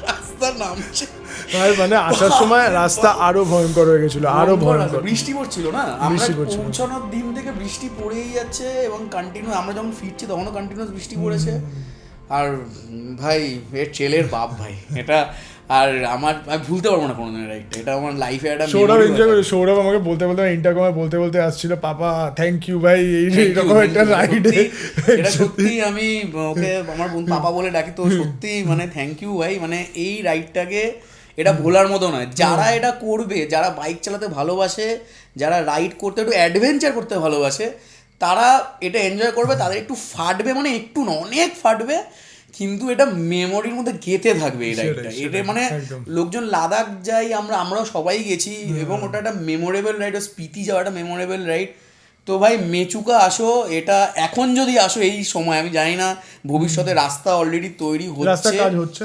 রাস্তা নামছে। ভাই মানে আসার সময় রাস্তা আরো ভয়ঙ্কর হয়ে গেছিল, আরো ভয়ঙ্কর। বৃষ্টি পড়ছিল না, আমরা বৃষ্টি পড়ছিল। পৌঁছানোর দিন থেকে বৃষ্টি পড়েই যাচ্ছে এবং কন্টিনিউ, আমরা যখন ফিরছি তখনও কন্টিনিউয়াস বৃষ্টি পড়েছে। আর ভাই এর ট্রেলের বাপ ভাই এটা, আর আমি ভুলতে পারবো না কোনোদিন রাইডটা, এটা আমার লাইফে একটা সৌরভ এনজয় করে। সৌরভ আমাকে বলতে বলতে ইন্টারকমে বলতে আসছিল, পাপা থ্যাংক ইউ ভাই এইরকম একটা রাইডে। এটা সত্যি আমি ওকে আমার পাপা বলে ডাকি, তো সত্যি মানে থ্যাংক ইউ ভাই, মানে এই রাইডটাকে এটা ভোলার মতো নয়। যারা এটা করবে, যারা বাইক চালাতে ভালোবাসে, যারা রাইড করতে একটু অ্যাডভেঞ্চার করতে ভালোবাসে, তারা এটা এনজয় করবে। তাদের একটু ফাটবে, মানে একটু না অনেক ফাটবে, কিন্তু এটা মেমোরির মধ্যে গেঁথে থাকবে এই রাইডটা। এটা মানে লোকজন লাদাখ যাই, আমরাও সবাই গেছি এবং ওটা একটা মেমোরেবল রাইড। স্পিতি যাওয়া একটা মেমোরেবল রাইড। তো ভাই মেচুকা আসো, এটা এখন যদি আসো এই সময়, আমি জানি না ভবিষ্যতে রাস্তা অলরেডি তৈরি হচ্ছে, রাস্তার কাজ হচ্ছে,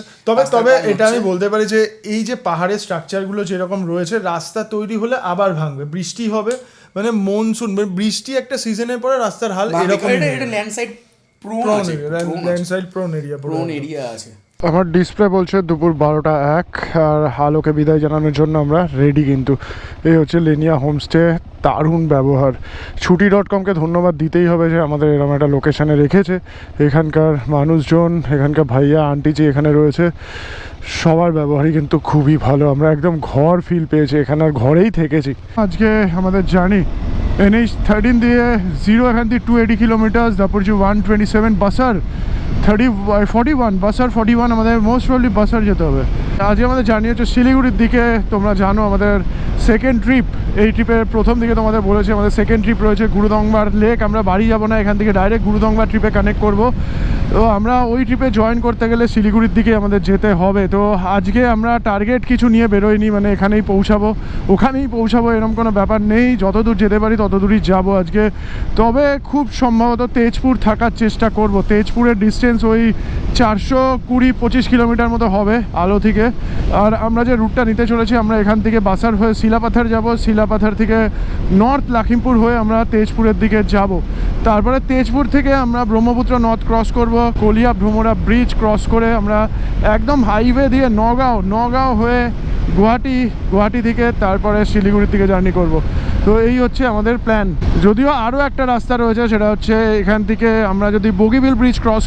তবে এটা আমি বলতে পারি যে এই যে পাহাড়ের স্ট্রাকচারগুলো যেরকম রয়েছে, রাস্তা তৈরি হলে আবার ভাঙবে, বৃষ্টি হবে, মানে মনসুন বৃষ্টি একটা সিজনের পরে রাস্তার হাল এরকম। এটা ল্যান্ডস্লাইড প্রোন এরিয়া আছে। আমার ডিসপ্লে বলছে দুপুর 12:01 আর আলোকে বিদায় জানানোর জন্য আমরা রেডি। কিন্তু এই হচ্ছে লেনিয়া হোমস্টে, দারুণ ব্যবহার। ছুটি.comকে ধন্যবাদ দিতেই হবে যে আমাদের এরকম একটা লোকেশানে রেখেছে। এখানকার মানুষজন, এখানকার ভাইয়া আন্টি যে এখানে রয়েছে, সবার ব্যবহারই কিন্তু খুবই ভালো। আমরা একদম ঘর ফিল পেয়েছি, এখানে ঘরেই থেকেছি। আজকে আমাদের জার্নি NH13 দিয়ে 0 এখান থেকে 280 কিলোমিটার, তারপর যে 127 বাসার 41 বাসার 41, আমাদের মোস্ট প্রবলি বাসার যেতে হবে। আজকে আমাদের জার্নি হচ্ছে শিলিগুড়ির দিকে। তোমরা জানো আমাদের সেকেন্ড ট্রিপ, এই ট্রিপের প্রথম দিকে তোমাদের বলেছি আমাদের সেকেন্ড ট্রিপ রয়েছে গুরুদংবার লেক। আমরা বাড়ি যাব না, এখান থেকে ডাইরেক্ট গুরুদংবার ট্রিপে কানেক্ট করব। তো আমরা ওই ট্রিপে জয়েন করতে গেলে শিলিগুড়ির দিকে আমাদের যেতে হবে। তো আজকে আমরা টার্গেট কিছু নিয়ে বেরোইনি, মানে এখানেই পৌঁছাবো এরকম কোনো ব্যাপার নেই। যতদূর যেতে পারি ততদূরই যাব আজকে। তবে খুব সম্ভবত তেজপুর থাকার চেষ্টা করব। তেজপুরের ডিস্টেন্স ওই 420-25 কিলোমিটার মতো হবে আলো থেকে। আর আমরা যে রুটটা নিতে চলেছি, আমরা এখান থেকে বাসার হয়ে শিলাপাথর যাব, শিলাপাথর থেকে নর্থ লখিমপুর হয়ে আমরা তেজপুরের দিকে যাব। তারপরে তেজপুর থেকে আমরা ব্রহ্মপুত্র নদ ক্রস করব, কলিয়া ভ্রমরা ব্রিজ ক্রস করে আমরা একদম হাইওয়ে দিয়ে নগাঁও হয়ে গুয়াহাটি থেকে তারপরে শিলিগুড়ির দিকে জার্নি করব। তো এই হচ্ছে আমাদের প্ল্যান। যদিও আরও একটা রাস্তা রয়েছে, সেটা হচ্ছে এখান থেকে আমরা যদি বগিবিল ব্রিজ ক্রস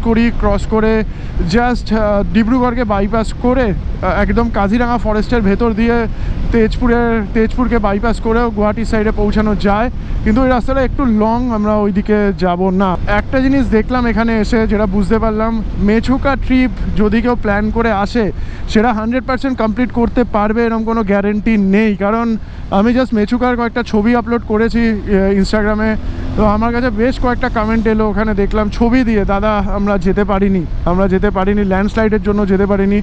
করে জাস্ট ডিব্রুগড়কে বাইপাস করে একদম কাজিরাঙা ফরেস্টের ভেতর দিয়ে তেজপুরকে বাইপাস করেও গুয়াহাটি সাইডে পৌঁছানো যায়, কিন্তু ওই রাস্তাটা একটু লং, আমরা ওই দিকে যাব না। একটা জিনিস দেখলাম এখানে এসে, যেটা বুঝতে পারলাম, মেচুকা ট্রিপ যদি কেউ প্ল্যান করে আসে, সেটা 100% কমপ্লিট করতে পারবে এরকম কোনো গ্যারেন্টি নেই। কারণ আমি জাস্ট মেচুকার কয়েকটা ছবি আপলোড করেছি ইনস্টাগ্রামে, তো আমার কাছে বেশ কয়েকটা কমেন্ট এলো, ওখানে দেখলাম ছবি দিয়ে, দাদা আমরা যেতে পারিনি ল্যান্ডস্লাইডের জন্য যেতে পারিনি,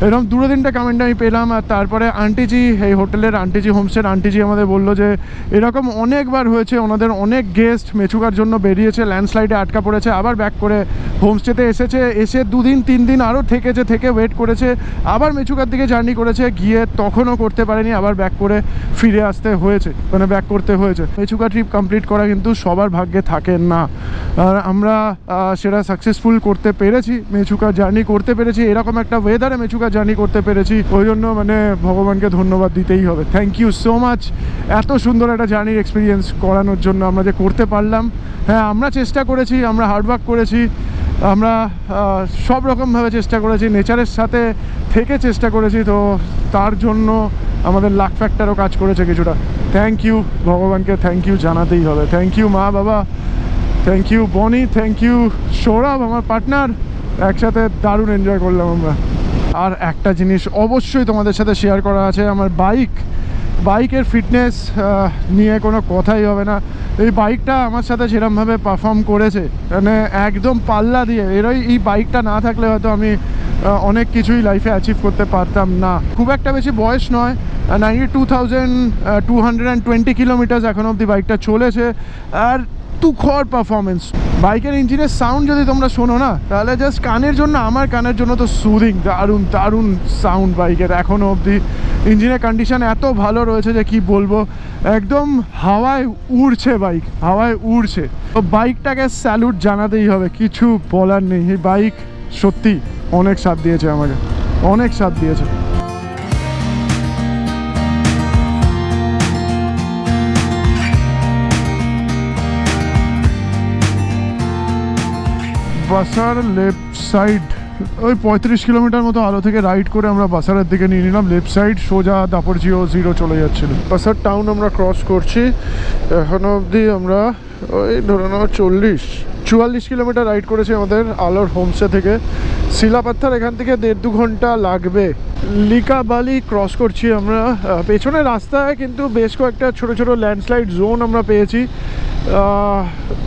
এরকম 2-3টে কমেন্ট আমি পেলাম। আর তারপরে আন্টিজি, এই হোটেলের আন্টিজি হোমস্টের আন্টিজি আমাদের বললো যে এরকম অনেকবার হয়েছে, ওনাদের অনেক গেস্ট মেচুকার জন্য বেরিয়েছে, ল্যান্ডস্লাইডে আটকা পড়েছে, আবার ব্যাক করে হোমস্টেতে এসে 2-3 দিন আরও থেকে ওয়েট করেছে, আবার মেচুকার দিকে জার্নি করেছে, গিয়ে তখনও করতে পারেনি, আবার ব্যাক করে ফিরে আসতে হয়েছে, মানে ব্যাক করতে হয়েছে। মেচুকা ট্রিপ কমপ্লিট করা কিন্তু সবার ভাগ্যে থাকে না, আর আমরা সেটা সাকসেসফুল করতে পেরেছি, মেচুকা জার্নি করতে পেরেছি, এরকম একটা ওয়েদারে মেচুকা জার্নি করতে পেরেছি। ওই জন্য মানে ভগবানকে ধন্যবাদ দিতেই হবে। থ্যাংক ইউ সো মাচ এত সুন্দর একটা জার্নির এক্সপিরিয়েন্স করানোর জন্য। আমরা যে করতে পারলাম, হ্যাঁ আমরা চেষ্টা করেছি, আমরা হার্ডওয়ার্ক করেছি, আমরা সব রকমভাবে চেষ্টা করেছি, নেচারের সাথে থেকে চেষ্টা করেছি, তো তার জন্য আমাদের লাক ফ্যাক্টরও কাজ করেছে কিছুটা। থ্যাংক ইউ ভগবানকে, থ্যাংক ইউ জানাতেই হবে। থ্যাংক ইউ মা বাবা, থ্যাংক ইউ বনি, থ্যাংক ইউ সৌরভ আমার পার্টনার, একসাথে দারুণ এনজয় করলাম আমরা। আর একটা জিনিস অবশ্যই তোমাদের সাথে শেয়ার করা আছে, আমার বাইকের ফিটনেস নিয়ে কোনো কথাই হবে না। এই বাইকটা আমার সাথে যেরকমভাবে পারফর্ম করেছে, মানে একদম পাল্লা দিয়ে, এই বাইকটা না থাকলে হয়তো আমি অনেক কিছুই লাইফে অ্যাচিভ করতে পারতাম না। খুব একটা বেশি বয়স নয়, 92,220 কিলোমিটার এখন অবধি বাইকটা চলেছে, আর তুখর পারফরমেন্স। বাইকের ইঞ্জিনের সাউন্ড যদি তোমরা শোনো না, তাহলে জাস্ট আমার কানের জন্য তো সুদিং, দারুণ সাউন্ড বাইকের এখনও অবধি। ইঞ্জিনের কন্ডিশন এত ভালো রয়েছে যে কি বলবো, একদম হাওয়ায় উড়ছে বাইক, হাওয়ায় উড়ছে। তো বাইকটাকে স্যালুট জানাতেই হবে, কিছু বলার নেই। এই বাইক সত্যি অনেক সাথ দিয়েছে আমাকে, অনেক সাথ দিয়েছে। বাসার লেফট সাইড ওই 35 কিলোমিটার মতো আলো থেকে রাইড করে আমরা বাসারের দিকে নিয়ে নিলাম। লেফট সাইড সোজা দাপরজিও জিরো চলে যাচ্ছিল। বাসার টাউন আমরা ক্রস করছি। এখনো অবধি আমরা ওই ধরে নাও 44 কিলোমিটার রাইড করেছি আমাদের আলোর হোমস্টে থেকে। শিলাপাথর এখান থেকে 1.5-2 ঘন্টা লাগবে। লিকাবালি ক্রস করছি আমরা। পেছনে রাস্তায় কিন্তু বেশ কয়েকটা ছোট ছোট ল্যান্ডস্লাইড জোন আমরা পেয়েছি।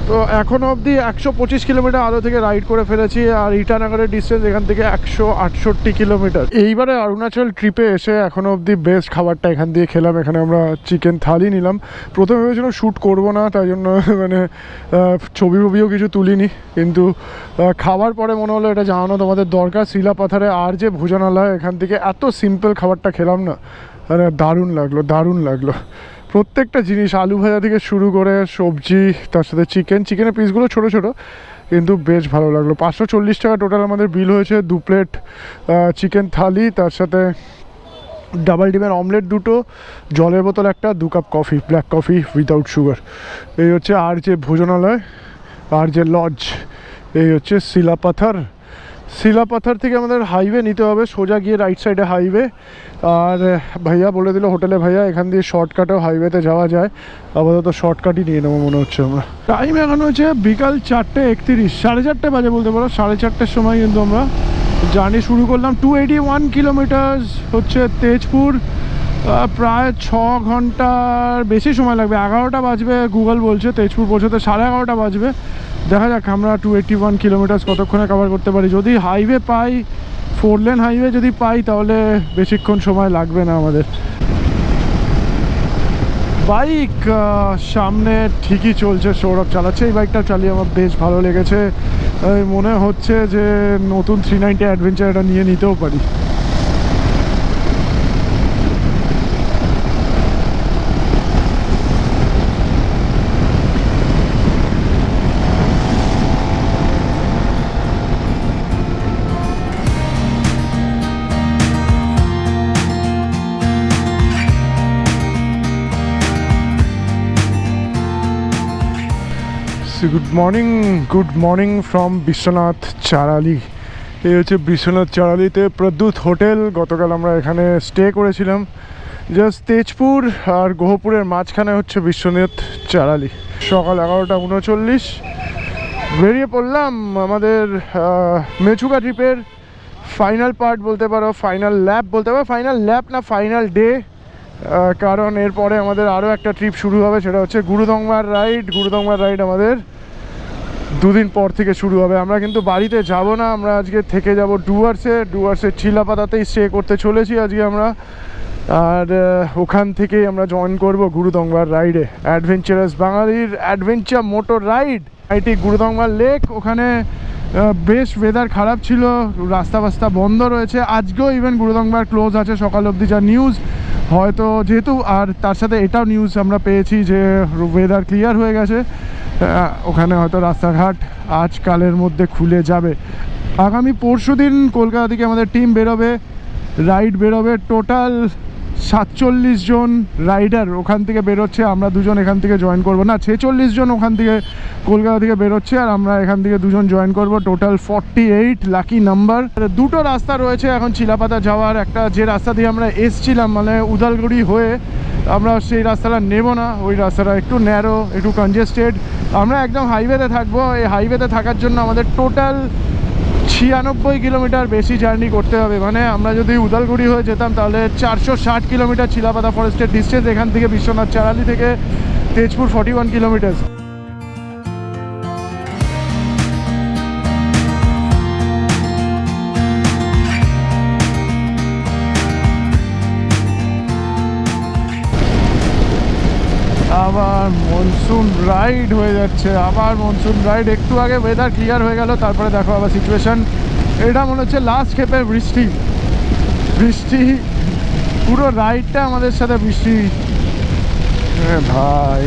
তো এখনও অবধি 125 কিলোমিটার আলো থেকে রাইড করে ফেলেছি। আর ইটানগরের ডিস্টেন্স এখান থেকে 168 কিলোমিটার। এইবারে অরুণাচল ট্রিপে এসে এখনও অবধি বেস্ট খাবারটা এখান দিয়ে খেলাম। এখানে আমরা চিকেন থালি নিলাম। প্রথমে ভেবেছিলাম শ্যুট করবো না, তাই জন্য মানে ছবিও কিছু তুলিনি, কিন্তু খাবার পরে মনে হলো এটা জানানো তোমাদের দরকার। শিলাপাথরে আর যে ভোজনালয়, এখান থেকে এত সিম্পল খাবারটা খেলাম না, মানে দারুণ লাগলো, দারুণ লাগলো। প্রত্যেকটা জিনিস আলু ভাজা থেকে শুরু করে সবজি, তার সাথে চিকেনের পিসগুলো ছোট ছোট, কিন্তু বেশ ভালো লাগলো। 540 টাকা টোটাল আমাদের বিল হয়েছে। 2 প্লেট চিকেন থালি, তার সাথে ডাবল ডিমের অমলেট 2টো, জলের বোতল 1টা, 2 cup coffee, black coffee without sugar. এই হচ্ছে আর যে ভোজনালয়, আর যে লজ। এই হচ্ছে শিলাপাথর থেকে আমাদের হাইওয়ে নিতে হবে, সোজা গিয়ে রাইট সাইডে হাইওয়ে। আর ভাইয়া বলে দিল, হোটেলে ভাইয়া, এখান দিয়ে শর্টকাটেও হাইওয়েতে যাওয়া যায়। আপাতত শর্টকাটই নিয়ে নেবো মনে হচ্ছে আমরা। টাইম এখন হচ্ছে বিকাল 4:31, 4:30 বাজে বলতে পারো। 4:30টার সময় কিন্তু আমরা জার্নি শুরু করলাম। 281 কিলোমিটার হচ্ছে তেজপুর। প্রায় 6 ঘন্টার বেশি সময় লাগবে। 11টা বাজবে গুগল বলছে, তেজপুর পৌঁছতে 11:30 বাজবে। দেখা যাক আমরা 281 কিলোমিটার কতক্ষণে কভার করতে পারি। যদি হাইওয়ে পাই, 4 লেন হাইওয়ে যদি পাই, তাহলে বেশিক্ষণ সময় লাগবে না আমাদের। বাইক সামনে ঠিকই চলছে, সৌরভ চালাচ্ছে। এই বাইকটা চালিয়ে আমার বেশ ভালো লেগেছে। মনে হচ্ছে যে নতুন 390 অ্যাডভেঞ্চার এটা নিয়ে নিতেও পারি। Good morning from Biswanath Chariali. এই হচ্ছে বিশ্বনাথ চারালিতে প্রদ্যুৎ হোটেল। গতকাল আমরা এখানে স্টে করেছিলাম। জাস্ট তেজপুর আর গহপুরের মাঝখানে হচ্ছে বিশ্বনাথ চারালি। সকাল 11:39 বেরিয়ে পড়লাম আমাদের মেচুকা ট্রিপের ফাইনাল পার্ট বলতে পারো, ফাইনাল ল্যাপ বলতে পারো। ফাইনাল ল্যাপ না, ফাইনাল ডে, কারণ এরপরে আমাদের আরও একটা ট্রিপ শুরু হবে, সেটা হচ্ছে গুরুদংমার রাইড আমাদের 2 দিন পর থেকে শুরু হবে। আমরা কিন্তু বাড়িতে যাব না, আমরা আজকে থেকে যাব ডুয়ার্সে শিলাপাতাতেই স্টে করতে চলেছি আজকে আমরা। আর ওখান থেকেই আমরা জয়েন করব গুরুদংমার রাইডে, অ্যাডভেঞ্চারাস বাঙালির adventure motor ride. IT Gurudongmar lake, ওখানে বেশ ওয়েদার খারাপ ছিল, রাস্তা বন্ধ রয়েছে। আজকেও ইভেন গুরুদংমার ক্লোজ আছে সকাল অবধি যা নিউজ। হয়তো যেহেতু, আর তার সাথে এটাও নিউজ আমরা পেয়েছি যে ওয়েদার ক্লিয়ার হয়ে গেছে, ওখানে হয়তো রাস্তাঘাট আজকালের মধ্যে খুলে যাবে। আগামী পরশুদিন কলকাতা থেকে আমাদের টিম বেরোবে, রাইড বেরোবে। টোটাল 47 জন রাইডার ওখান থেকে বেরোচ্ছে। আমরা 2 জন এখান থেকে জয়েন করব, না 46 জন ওখান থেকে কলকাতা থেকে বেরোচ্ছে, আর আমরা এখান থেকে 2 জন জয়েন করব। Total 48, lucky number. 2টো রাস্তা রয়েছে এখন শিলাপাতা যাওয়ার। একটা যে রাস্তা দিয়ে আমরা এসছিলাম, মানে উদালগুড়ি হয়ে, আমরা সেই রাস্তাটা নেব না। ওই রাস্তাটা একটু ন্যারো, একটু কনজেস্টেড। আমরা একদম হাইওয়েতে থাকবো। এই হাইওয়েতে থাকার জন্য আমাদের টোটাল 96 কিলোমিটার বেশি জার্নি করতে হবে। মানে আমরা যদি উদালগুড়ি হয়ে যেতাম, তাহলে 460 কিলোমিটার শিলাপাতা ফরেস্টের ডিস্টেন্স এখান থেকে। বিশ্বনাথ চারালি থেকে তেজপুর 41 কিলোমিটার। আবার মনসুন রাইড হয়ে যাচ্ছে, একটু আগে ওয়েদার ক্লিয়ার হয়ে গেল, তারপরে দেখো আবার সিচুয়েশন। এটা মনে হচ্ছে লাস্ট ক্ষেপের বৃষ্টি পুরো রাইডটা আমাদের সাথে বৃষ্টি। ভাই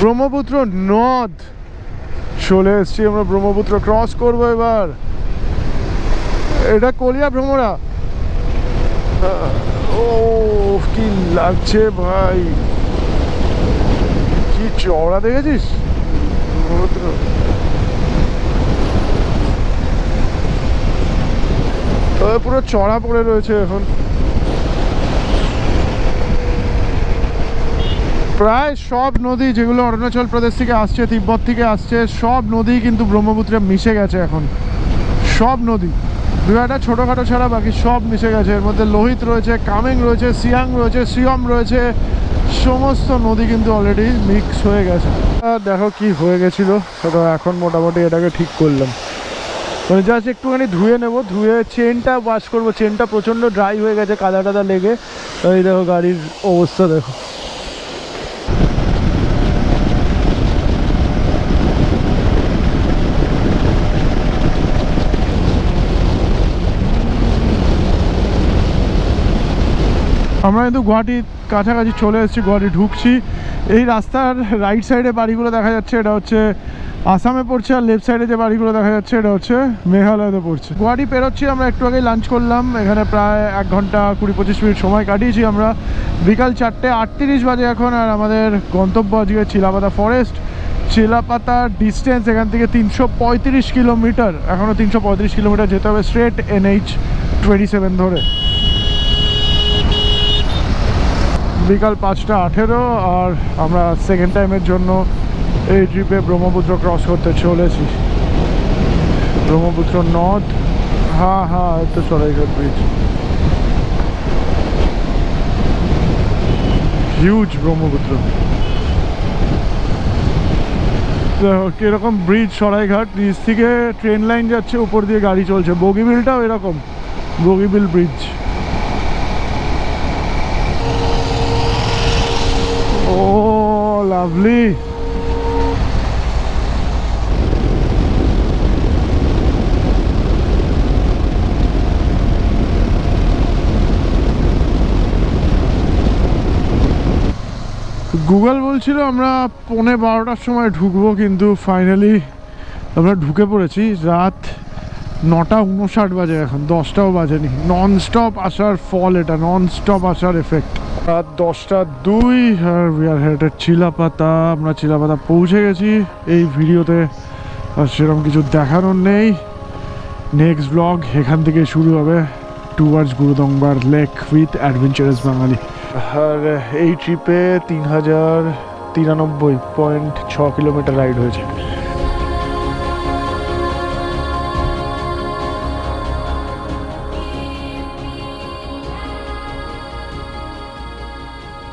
ব্রহ্মপুত্র নদ চলে এসছি আমরা, ব্রহ্মপুত্র ক্রস করবো এবার। এটা কলিয়া ভ্রমরা। ও কি লাগছে ভাই, কি চওড়া দেখেছিস ব্রহ্মপুত্র। তবে পুরো চড়া পড়ে রয়েছে এখন। প্রায় সব নদী যেগুলো অরুণাচল প্রদেশ থেকে আসছে, তিব্বত থেকে আসছে, সব নদী কিন্তু ব্রহ্মপুত্রে মিশে গেছে এখন। সব নদী, দু একটা ছোটোখাটো ছাড়া বাকি সব মিশে গেছে। এর মধ্যে লোহিত রয়েছে, কামেং রয়েছে, সিয়াং রয়েছে, সিয়ম রয়েছে, সমস্ত নদী কিন্তু অলরেডি মিক্স হয়ে গেছে। দেখো কি হয়ে গেছিলো, সেটা এখন মোটামুটি এটাকে ঠিক করলাম। মানে জাস্ট একটুখানি ধুয়ে নেবো, ধুয়ে চেনটা ওয়াশ করবো। চেনটা প্রচণ্ড ড্রাই হয়ে গেছে কাদা টাদা লেগে। এই দেখো গাড়ির অবস্থা দেখো। আমরা কিন্তু গুয়াহাটির কাছাকাছি চলে এসেছি, গুয়াহাটি ঢুকছি। এই রাস্তার রাইট সাইডে বাড়িগুলো দেখা যাচ্ছে, এটা হচ্ছে আসামে পড়ছে, আর লেফট সাইডে যে বাড়িগুলো দেখা যাচ্ছে এটা হচ্ছে মেঘালয়তে পড়ছে। গুয়াহাটি পেরোচ্ছি আমরা, একটু আগে লাঞ্চ করলাম। এখানে প্রায় 1 ঘন্টা 20-25 মিনিট সময় কাটিয়েছি আমরা। বিকাল 4:38 বাজে এখন, আর আমাদের গন্তব্য আজকে চিলাপাতা ফরেস্ট। চিলাপাতা ডিস্টেন্স এখান থেকে 335 কিলোমিটার, এখনও 335 কিলোমিটার যেতে হবে স্ট্রেট NH27 ধরে। বিকাল 5:18 আর আমরা সেকেন্ড টাইমের জন্য এই ট্রিপে ব্রহ্মপুত্র ক্রস করতে চলেছি। ব্রহ্মপুত্র নদ, হ্যাঁ তো সরাইঘাট ব্রিজ, হিউজ ব্রহ্মপুত্র। কিরকম ব্রিজ সরাইঘাট, নিচ থেকে ট্রেন লাইন যাচ্ছে, উপর দিয়ে গাড়ি চলছে। বগিবিলটাও এরকম, বগিবিল ব্রিজ। ও লাভলি। গুগল বলছিল আমরা 11:15টার সময় ঢুকবো, কিন্তু ফাইনালি আমরা ঢুকে পড়েছি রাত 9:59 বাজে এখন, 10টাও বাজেনি। নন স্টপ আসার ফল এটা, নন স্টপ আসার এফেক্ট। রাত 10:02 আর উই আর হেডেড চিলাপাতা। আমরা চিলাপাতা পৌঁছে গেছি। এই ভিডিওতে আর সেরকম কিছু দেখানোর নেই। নেক্সট ব্লগ এখান থেকে শুরু হবে, টুয়ার্ডস গুরুদংবার লেক উইথ অ্যাডভেঞ্চারাস বাঙালি। আর এই ট্রিপে 3093.6 কিলোমিটার রাইড হয়েছে।